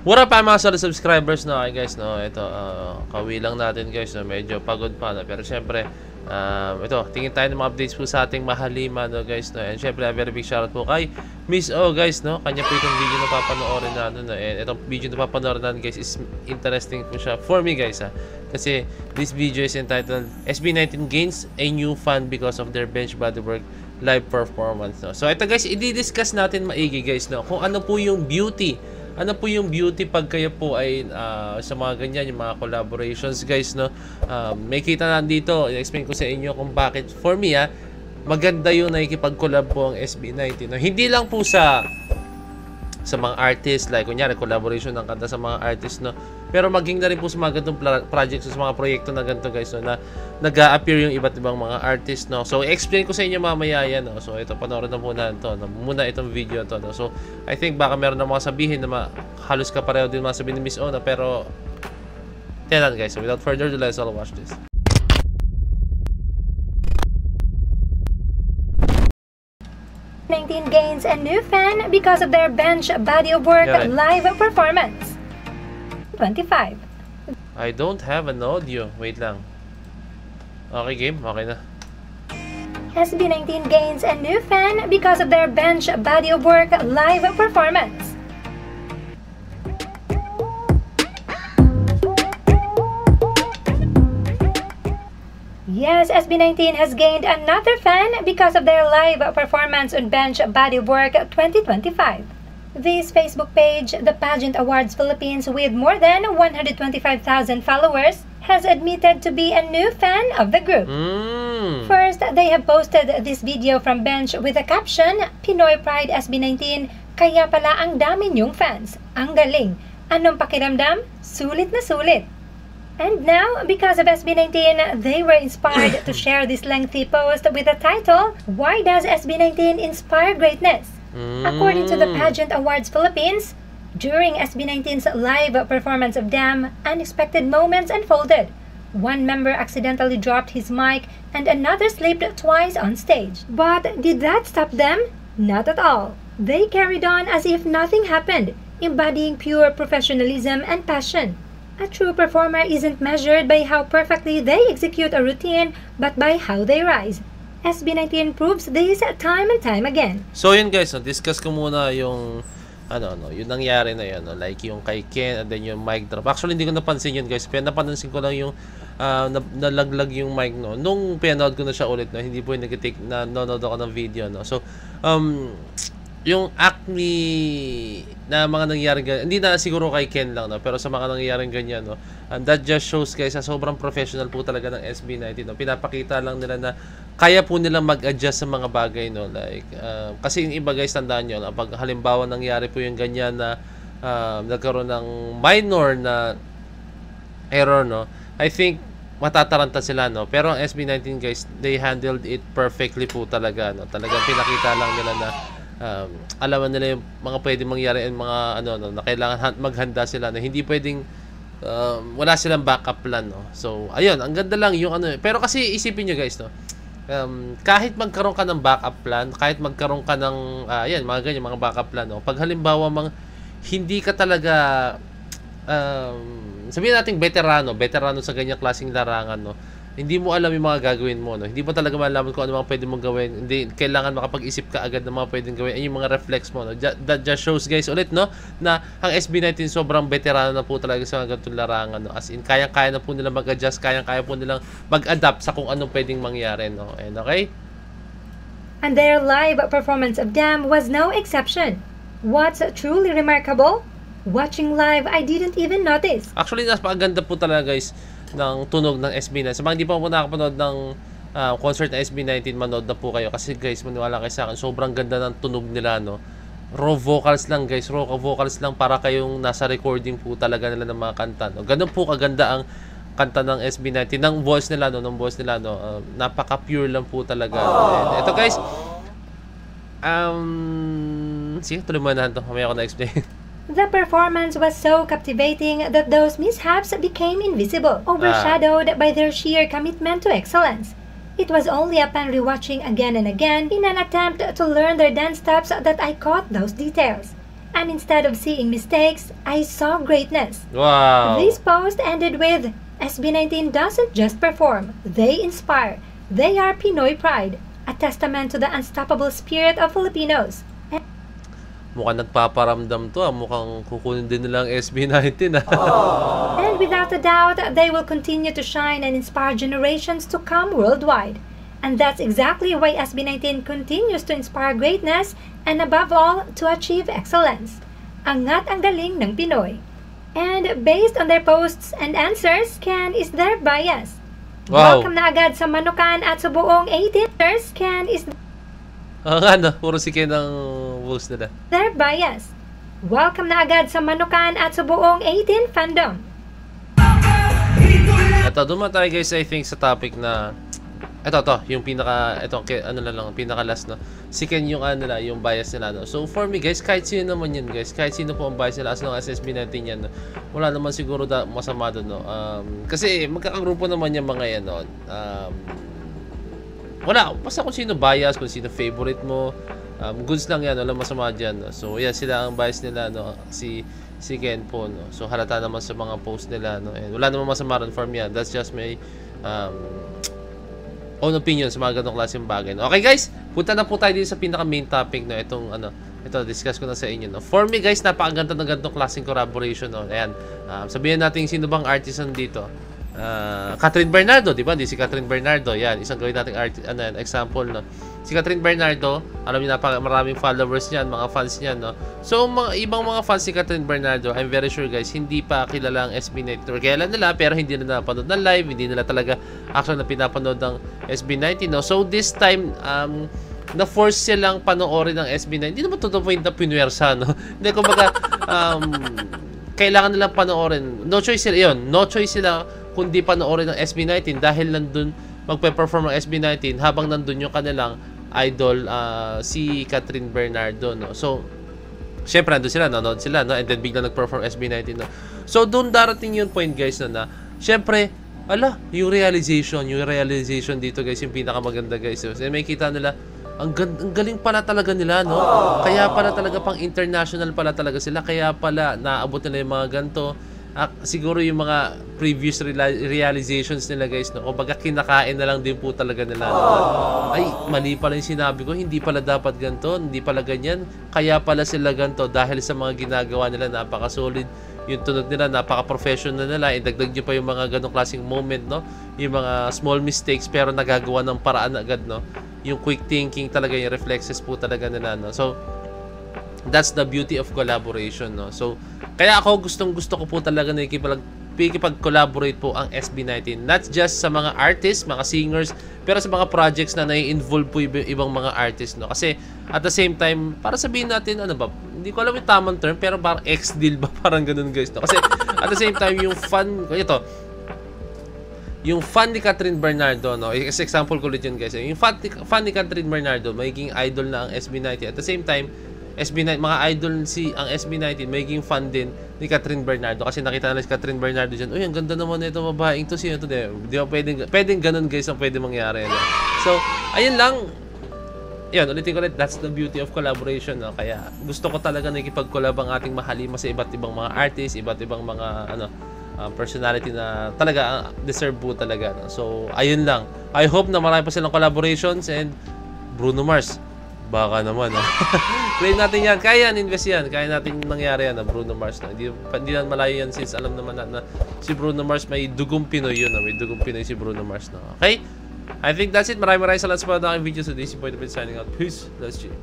What up mga solid subscribers, no? Okay guys, no? Ito, kawilang natin guys, no? Medyo pagod pa, no? Pero syempre, ito, tingin tayo ng mga updates po sa ating mahalima, no guys, no? And syempre, a very big shoutout po kay Miss O guys, no? Kanya po itong video na papanoorin natin, no? And itong video na papanoorin natin guys is interesting po siya for me guys, ha? Kasi this video is entitled SB19 gains a new fan because of their bench bodywork live performance, no? So ito guys, i-discuss natin maigi guys, no? Kung ano po yung beauty pag kayo po ay sa mga ganyan, yung mga collaborations guys, no? May kita na dito, i-explain ko sa inyo kung bakit for me maganda yung nakikipag-collab po ang SB19, no? Hindi lang po sa mga artists, like kunyari collaboration ng kanta sa mga artists, no? Pero maging na rin po sa mga ganitong projects, sa mga proyekto na ganito guys, no? Na nag-a-appear yung iba't ibang mga artists, no? So explain ko sa inyo mamaya yan, no? So ito, panoorin na muna ito, no? Muna itong video to, no? So I think baka meron na mga sabihin na halos kapareho din mga sabihin ni Miss Ona, pero yan guys, so without further ado, let's all watch this. SB19 gains a new fan because of their bench body of work live performance. 25. I don't have an audio. Wait lang. Okay game, okay na. SB19 gains a new fan because of their bench body of work live performance. Yes, SB19 has gained another fan because of their live performance on Bench Body Work 2025. This Facebook page, the Pageant Awards Philippines, with more than 125,000 followers, has admitted to be a new fan of the group. First, they have posted this video from Bench with the caption, Pinoy Pride SB19, kaya pala ang dami niyong fans. Ang galing. Anong pakiramdam? Sulit na sulit. And now, because of SB19, they were inspired to share this lengthy post with the title, Why Does SB19 Inspire Greatness? According to the Pageant Awards Philippines, during SB19's live performance of Damn, unexpected moments unfolded. One member accidentally dropped his mic and another slipped twice on stage. But did that stop them? Not at all. They carried on as if nothing happened, embodying pure professionalism and passion. A true performer isn't measured by how perfectly they execute a routine, but by how they rise. SB19 proves this time and time again. So yun guys, discuss ko muna yung yung nangyari na yun, no? Like yung kay Ken and then yung mic drop. Actually hindi ko napansin yun guys, pero napansin ko lang yung nalaglag yung mic, no? Nung pinanood ko na siya ulit, no? Hindi po yung nag-take na nanonood ako ng video, no? So yung acne na mga nangyaring ganyan, hindi na siguro kay Ken lang, no? Pero sa mga nangyaring ganyan, no? And that just shows guys, sobrang professional po talaga ng SB19, no? Pinapakita lang nila na kaya po nilang mag-adjust sa mga bagay, no? Like, kasi yung iba guys, tandaan nyo, pag halimbawa nangyari po yung ganyan na nagkaroon ng minor na error, no? I think matataranta sila, no? Pero ang SB19 guys, they handled it perfectly po talaga, no? Talagang pinakita lang nila na alaman nila yung mga pwedeng mangyari and mga na kailangan maghanda sila, na hindi pwedeng wala silang backup plan, no? So ayun, ang ganda lang yung pero kasi isipin nyo guys, no? Kahit magkaroon ka ng backup plan, kahit magkaroon ka ng mga ganyan, mga backup plan, no? Pag halimbawa hindi ka talaga sabihin natin veterano sa ganyang klaseng larangan, no? Hindi mo alam yung mga gagawin mo, no? Hindi mo talaga malaman kung ano mga pwede mong gawin. Hindi kailangan makapag-isip ka agad ng mga pwedeng gawin. Ay yung mga reflex mo, no? That just shows guys ulit, no, na ang SB19 sobrang veterano na po talaga sa mga ganitong larangan, no? As in kayang-kaya na po nila mag-adjust, kayang-kaya po nilang mag-adapt sa kung anong pwedeng mangyari, no? And okay? And their live performance of Damn was no exception. What's truly remarkable? Watching live, I didn't even notice. Actually, napakaganda po talaga guys ng tunog ng SB19. Sa mga hindi pa po nakapanood ng concert ng SB19, manood na po kayo. Kasi guys, maniwala kayo sa akin, sobrang ganda ng tunog nila, no? Raw vocals lang guys, raw vocals lang, para kayong nasa recording po talaga nila ng mga kanta, no? Ganun po kaganda ang kanta ng SB19, ng voice nila, no? Napaka-pure lang po talaga. And ito guys, sige, tuloy mo na ito. Mamaya ako na-explain. The performance was so captivating that those mishaps became invisible, overshadowed by their sheer commitment to excellence. It was only upon rewatching again and again in an attempt to learn their dance steps that I caught those details. And instead of seeing mistakes, I saw greatness. Wow. This post ended with, SB19 doesn't just perform, they inspire. They are Pinoy pride, a testament to the unstoppable spirit of Filipinos. Mukhang nagpaparamdam to. Mukhang kukunin din nila ang SB19. And without a doubt, they will continue to shine and inspire generations to come worldwide. And that's exactly why SB19 continues to inspire greatness and above all, to achieve excellence. Angat ang galing ng Pinoy. And based on their posts and answers, Ken is their bias. Wow. Welcome na agad sa Manukan at sa buong 18ers, Ken is Ano, puro si Ken ang post nila. their bias. Welcome na agad sa Manukan at sa buong 18 fandom. Ito, dumaan tayo guys, I think, sa topic na ito, yung pinaka, ito, ano na lang, pinaka last, no? Si Ken yung ano nila, yung bias nila, no? So, for me, guys, kahit sino naman yun, guys, kahit sino po ang bias nila, as long as SB19 yan, no? Wala naman siguro masama doon, no? Kasi, magkakagrupo naman yung mga yan, no? Wala, basta kung sino bias, kung sino favorite mo, goods lang yan, wala masama dyan, no? So, yan, sila ang bias nila, no? Si Ken po, no? So, halata naman sa mga post nila, no? And wala naman masama rin for me, yan. That's just my, own opinion sa mga ganong klaseng bagay. Okay guys, punta na po tayo dito sa pinaka main topic, no. Itong ito discuss ko na sa inyo, no. For me guys, napakaganda ng ganitong klaseng collaboration, no. Ayan. Sabihin natin sino bang artisan dito. Catherine Bernardo, di ba? Di si Catherine Bernardo. Yan, isang gawin nating example, no. Si Catherine Bernardo, alam niyo maraming followers niyan, mga fans niyan, no. So, ibang mga fans ni Catherine Bernardo, I'm very sure guys, hindi pa kilala ang SB19 or kailan nila, pero hindi nila napanood ng live, hindi nila talaga actually na pinapanood ng SB19, no. So, this time, na-force silang panoorin ng SB19. Hindi naman to the point na pinuwersa, no. Hindi, kumbaga, kailangan nilang panoorin. No choice sila, yun. No choice sila kundi panoorin ng SB19 dahil nandun magpe-perform ng SB19 habang nandun yung kanilang idol, si Catherine Bernardo, no. So, syempre nandun sila, nanonood sila, no, and then bigla nag-perform SB19, no. So, doon darating yung point, guys, na syempre, yung realization dito, guys, yung pinakamaganda, guys. So, may kita nila, ang galing pala talaga nila, no. Kaya pala talaga pang international pala talaga sila, kaya pala naabot nila yung mga ganito. Siguro yung mga previous realizations nila, guys, no, kumbaga kinakain na lang din po talaga nila, no? Ay, mali pala yung sinabi ko, hindi pala dapat ganito, hindi pala ganyan, kaya pala sila ganito dahil sa mga ginagawa nila, napaka-solid yung tunog nila, napaka-professional nila, idagdag nyo pa yung mga ganong klaseng moment, no, yung mga small mistakes pero nagagawa ng paraan agad, no, yung quick thinking talaga, yung reflexes po talaga nila, no. So, that's the beauty of collaboration, no. So, kaya ako gustong-gusto ko po talaga na ikipag-collaborate po ang SB19. Not just sa mga artists, mga singers, pero sa mga projects na nai-involve po ibang mga artists, no. Kasi at the same time, para sabihin natin, ano ba, hindi ko alam yung tamang term, pero parang ex-deal ba, parang ganun, guys, no. Kasi at the same time, yung fan, yung fan ni Catherine Bernardo, no, as example ko ulit yun, guys, yung fan ni Catherine Bernardo, magiging idol na ang SB19. At the same time, SB19, mga idol ang SB19, magiging fan din ni Catherine Bernardo kasi nakita nila si Catherine Bernardo dyan, uy, ang ganda naman na ito, babaeng to, sino to, di ba pwedeng ganun, guys, ang pwede mangyari, no? So, ayun lang, yun, ulitin ko ulit, that's the beauty of collaboration, no? Kaya gusto ko talaga nakikipag-collab ang ating mahalima sa iba't ibang mga artists, iba't ibang mga personality na talaga deserve po talaga, no? So, ayun lang, I hope na marami pa silang collaborations. And Bruno Mars, baka naman, no? Claim natin yan. Kaya yan, invest yan. Kaya natin nangyari yan, Bruno Mars, no? Hindi na malayo yan since alam naman na si Bruno Mars may dugong Pinoy yun, no? May dugong Pinoy si Bruno Mars, no? Okay? I think that's it. Maraming salamat sa panonood ng video. So this is Boy the Bit signing out. Peace. Let's see.